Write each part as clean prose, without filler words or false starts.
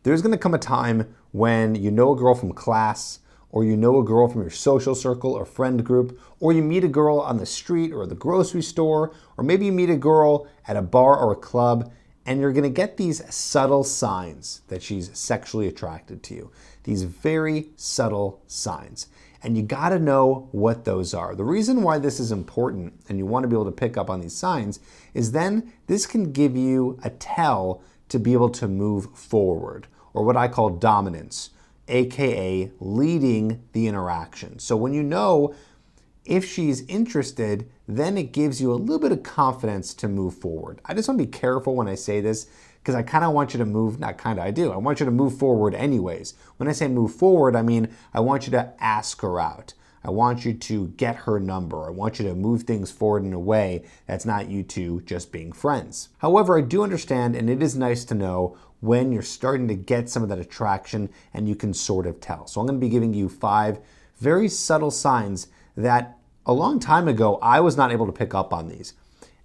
There's gonna come a time when you know a girl from class, or you know a girl from your social circle or friend group, or you meet a girl on the street or the grocery store, or maybe you meet a girl at a bar or a club, and you're gonna get these subtle signs that she's sexually attracted to you. These very subtle signs. And you gotta know what those are. The reason why this is important and you wanna be able to pick up on these signs is then this can give you a tell to be able to move forward, or what I call dominance, AKA leading the interaction. So when you know if she's interested, then it gives you a little bit of confidence to move forward. I just want to be careful when I say this because I kind of want you to move, not kind of, I do. I want you to move forward anyways. When I say move forward, I mean I want you to ask her out. I want you to get her number. I want you to move things forward in a way that's not you two just being friends. However, I do understand, and it is nice to know when you're starting to get some of that attraction and you can sort of tell. So I'm going to be giving you 5 very subtle signs that a long time ago I was not able to pick up on these.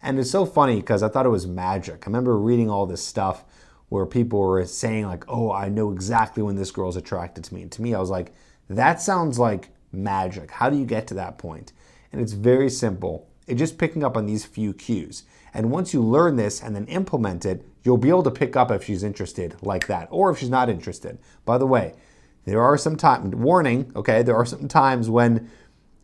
And it's so funny because I thought it was magic. I remember reading all this stuff where people were saying like, oh, I know exactly when this girl's attracted to me. And to me, I was like, that sounds like magic. How do you get to that point? And it's very simple. It's just picking up on these few cues. And once you learn this and then implement it, you'll be able to pick up if she's interested like that, or if she's not interested. By the way, there are some times, warning, okay, there are some times when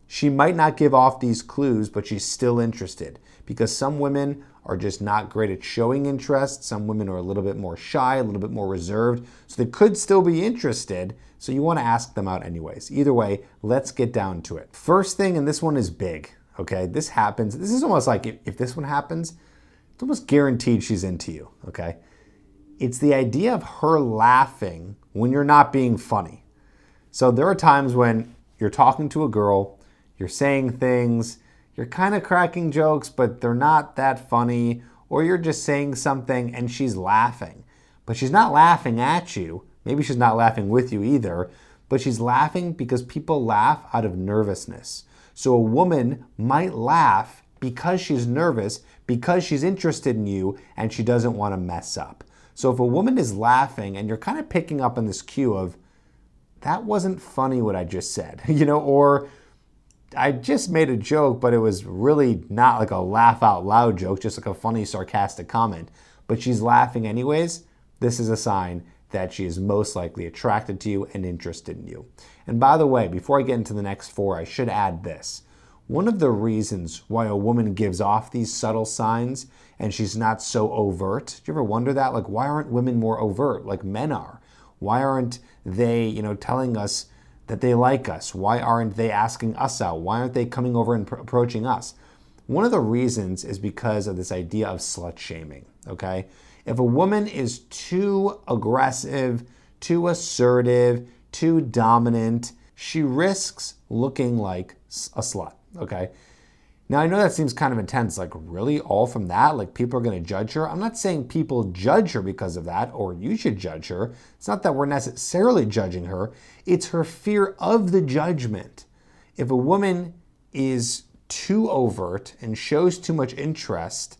she might not give off these clues, but she's still interested, because some women are just not great at showing interest. Some women are a little bit more shy, a little bit more reserved, so they could still be interested. So you want to ask them out anyways. Either way, let's get down to it. First thing, and this one is big, okay? This happens. This is almost like if this one happens, it's almost guaranteed she's into you, okay? It's the idea of her laughing when you're not being funny. So there are times when you're talking to a girl, you're saying things, you're kind of cracking jokes, but they're not that funny, or you're just saying something and she's laughing. But she's not laughing at you. Maybe she's not laughing with you either, but she's laughing because people laugh out of nervousness. So a woman might laugh because she's nervous, because she's interested in you and she doesn't want to mess up. So if a woman is laughing and you're kind of picking up on this cue of, that wasn't funny what I just said, or I just made a joke, but it was really not like a laugh out loud joke, just like a funny sarcastic comment, but she's laughing anyways, this is a sign that she is most likely attracted to you and interested in you. And by the way, before I get into the next 4, I should add this. One of the reasons why a woman gives off these subtle signs and she's not so overt, do you ever wonder that? Like, why aren't women more overt like men are? Why aren't they, telling us that they like us? Why aren't they asking us out? Why aren't they coming over and approaching us? One of the reasons is because of this idea of slut shaming, okay? If a woman is too aggressive, too assertive, too dominant, she risks looking like a slut, okay? Now, I know that seems kind of intense, like really all from that? Like people are gonna judge her? I'm not saying people judge her because of that, or you should judge her. It's not that we're necessarily judging her. It's her fear of the judgment. If a woman is too overt and shows too much interest,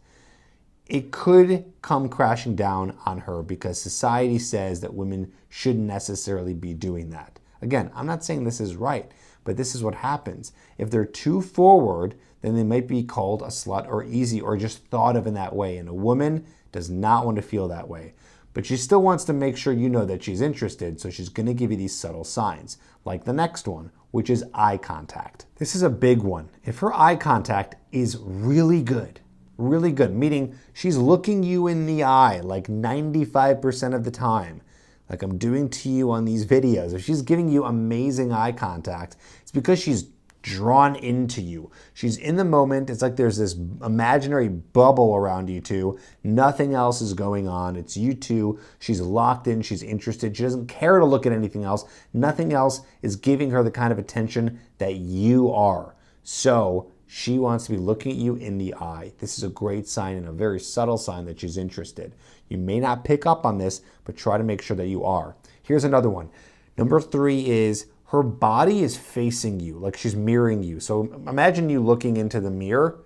it could come crashing down on her because society says that women shouldn't necessarily be doing that. Again, I'm not saying this is right, but this is what happens. If they're too forward, then they might be called a slut or easy or just thought of in that way. And a woman does not want to feel that way. But she still wants to make sure you know that she's interested, so she's going to give you these subtle signs, like the next one, which is eye contact. This is a big one. If her eye contact is really good, meaning she's looking you in the eye like 95% of the time, like I'm doing to you on these videos, if she's giving you amazing eye contact, it's because she's drawn into you. She's in the moment. It's like there's this imaginary bubble around you two. Nothing else is going on. It's you two. She's locked in. She's interested. She doesn't care to look at anything else. Nothing else is giving her the kind of attention that you are. So she wants to be looking at you in the eye. This is a great sign and a very subtle sign that she's interested. You may not pick up on this, but try to make sure that you are. Here's another one. Number 3 is her body is facing you, like she's mirroring you. So imagine you looking into the mirror.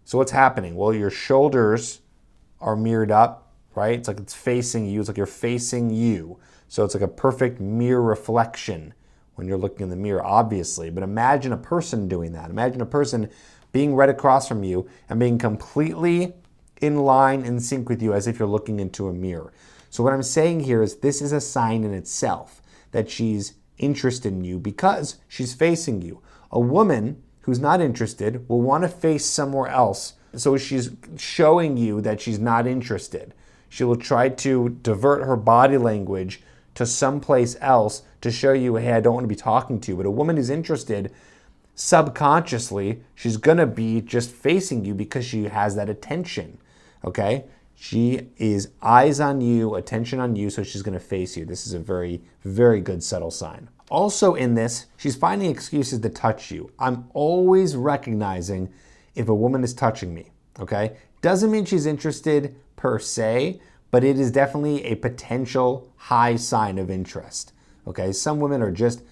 So what's happening? Well, your shoulders are mirrored up, right? It's like it's facing you. It's like you're facing you. So it's like a perfect mirror reflection when you're looking in the mirror, obviously. But imagine a person doing that. Imagine a person being right across from you and being completely in line, in sync with you, as if you're looking into a mirror. So what I'm saying here is this is a sign in itself that she's interested in you because she's facing you. A woman who's not interested will want to face somewhere else. So she's showing you that she's not interested. She will try to divert her body language to someplace else to show you, hey, I don't want to be talking to you. But a woman who's interested, subconsciously, she's going to be just facing you because she has that attention, okay? She is eyes on you, attention on you, so she's going to face you. This is a very, very good subtle sign. Also in this, she's finding excuses to touch you. I'm always recognizing if a woman is touching me, okay? Doesn't mean she's interested per se, but it is definitely a potential high sign of interest, okay? Some women are just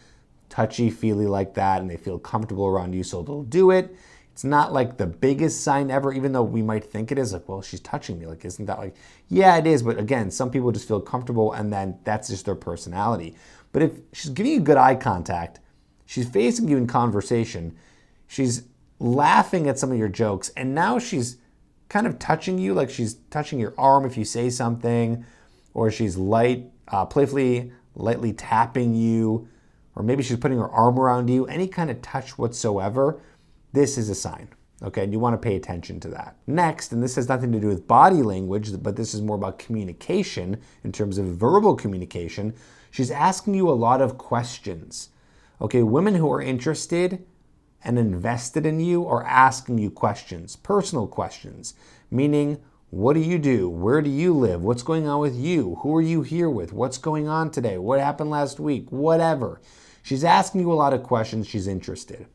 touchy-feely like that and they feel comfortable around you, so they'll do it. It's not like the biggest sign ever, even though we might think it is. Like, well, she's touching me. Like, isn't that like, yeah, it is. But again, some people just feel comfortable and then that's just their personality. But if she's giving you good eye contact, she's facing you in conversation, she's laughing at some of your jokes, and now she's kind of touching you, like she's touching your arm if you say something, or she's playfully, lightly tapping you, or maybe she's putting her arm around you, any kind of touch whatsoever, this is a sign, okay? And you want to pay attention to that. Next, and this has nothing to do with body language, but this is more about communication in terms of verbal communication, she's asking you a lot of questions, okay? Women who are interested and invested in you are asking you questions, personal questions, meaning, what do you do? Where do you live? What's going on with you? Who are you here with? What's going on today? What happened last week? Whatever. She's asking you a lot of questions. She's interested.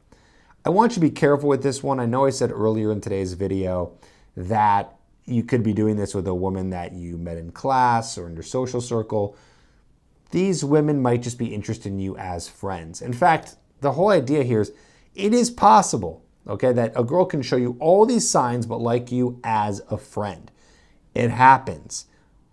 I want you to be careful with this one. I know I said earlier in today's video that you could be doing this with a woman that you met in class or in your social circle. These women might just be interested in you as friends. In fact, the whole idea here is it is possible, okay, that a girl can show you all these signs but like you as a friend. It happens.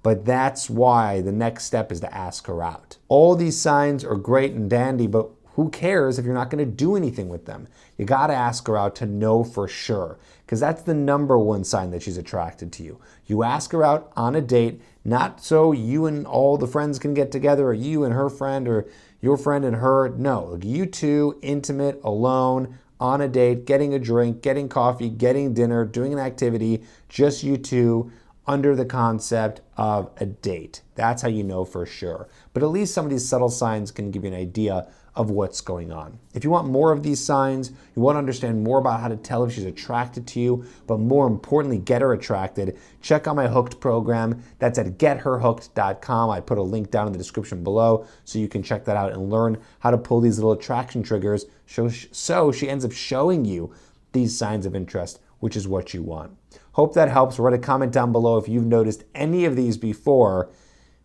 But that's why the next step is to ask her out. All these signs are great and dandy, but who cares if you're not going to do anything with them? You got to ask her out to know for sure, because that's the number one sign that she's attracted to you. You ask her out on a date, not so you and all the friends can get together, or you and her friend, or your friend and her. No, you two, intimate, alone, on a date, getting a drink, getting coffee, getting dinner, doing an activity, just you two, under the concept of a date. That's how you know for sure. But at least some of these subtle signs can give you an idea of what's going on. If you want more of these signs, you want to understand more about how to tell if she's attracted to you, but more importantly, get her attracted, check out my Hooked program. That's at getherhooked.com. I put a link down in the description below so you can check that out and learn how to pull these little attraction triggers so she ends up showing you these signs of interest, which is what you want. Hope that helps. Write a comment down below if you've noticed any of these before.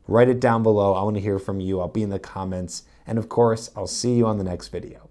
Write it down below. I want to hear from you. I'll be in the comments. And of course, I'll see you on the next video.